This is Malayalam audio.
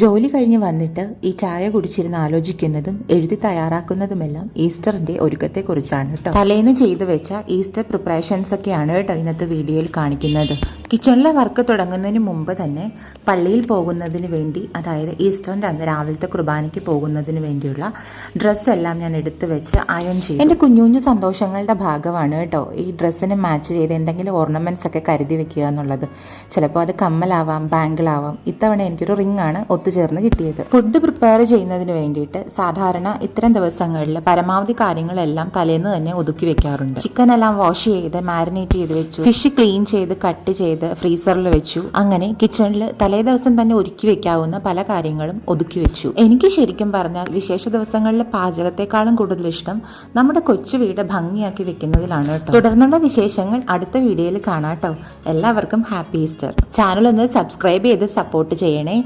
ജോലി കഴിഞ്ഞ് വന്നിട്ട് ഈ ചായ കുടിച്ചിരുന്ന് ആലോചിക്കുന്നതും എഴുതി തയ്യാറാക്കുന്നതുമെല്ലാം ഈസ്റ്ററിന്റെ ഒരുക്കത്തെക്കുറിച്ചാണ് കേട്ടോ. തലേന്ന് ചെയ്തു വെച്ച ഈസ്റ്റർ പ്രിപ്പറേഷൻസ് ഒക്കെയാണ് കേട്ടോ ഇന്നത്തെ വീഡിയോയിൽ കാണിക്കുന്നത്. കിച്ചണിലെ വർക്ക് തുടങ്ങുന്നതിന് മുമ്പ് തന്നെ പള്ളിയിൽ പോകുന്നതിന് വേണ്ടി, അതായത് ഈസ്റ്ററിന്റെ അന്ന് രാവിലത്തെ കുർബാനയ്ക്ക് പോകുന്നതിന് വേണ്ടിയുള്ള ഡ്രസ്സെല്ലാം ഞാൻ എടുത്തു വെച്ച് അയൺ ചെയ്യും. എൻ്റെ കുഞ്ഞു കുഞ്ഞു സന്തോഷങ്ങളുടെ ഭാഗമാണ് കേട്ടോ ഈ ഡ്രസ്സിന് മാച്ച് ചെയ്ത് എന്തെങ്കിലും ഓർണമെന്റ്സ് ഒക്കെ കരുതി വെക്കുക എന്നുള്ളത്. ചിലപ്പോൾ അത് കമ്മലാവാം, ബാങ്കിളാവാം. ഇത്തവണ എനിക്കൊരു റിംഗ് ആണ് ഒത്തുചേർന്ന് കിട്ടിയത്. ഫുഡ് പ്രിപ്പയർ ചെയ്യുന്നതിന് വേണ്ടിയിട്ട് സാധാരണ ഇത്തരം ദിവസങ്ങളിൽ പരമാവധി കാര്യങ്ങളെല്ലാം തലേന്ന് തന്നെ ഒതുക്കി വെക്കാറുണ്ട്. ചിക്കൻ എല്ലാം വാഷ് ചെയ്ത് മാരിനേറ്റ് ചെയ്ത് വെച്ചു, ഫിഷ് ക്ലീൻ ചെയ്ത് കട്ട് ചെയ്ത് ഫ്രീസറിൽ വെച്ചു. അങ്ങനെ കിച്ചണിൽ തലേ ദിവസം തന്നെ ഒരുക്കി വെക്കാവുന്ന പല കാര്യങ്ങളും ഒതുക്കി വെച്ചു. എനിക്ക് ശരിക്കും പറഞ്ഞാൽ വിശേഷ ദിവസങ്ങളിലെ പാചകത്തെക്കാളും കൂടുതൽ ഇഷ്ടം നമ്മുടെ കൊച്ചു വീട് ഭംഗിയാക്കി വെക്കുന്നതിലാണ് കേട്ടോ. തുടർന്നുള്ള വിശേഷങ്ങൾ അടുത്ത വീഡിയോയിൽ കാണാം കേട്ടോ. എല്ലാവർക്കും ഹാപ്പി ഈസ്റ്റർ. ചാനൽ ഒന്ന് സബ്സ്ക്രൈബ് ചെയ്ത് സപ്പോർട്ട് ചെയ്യണേ.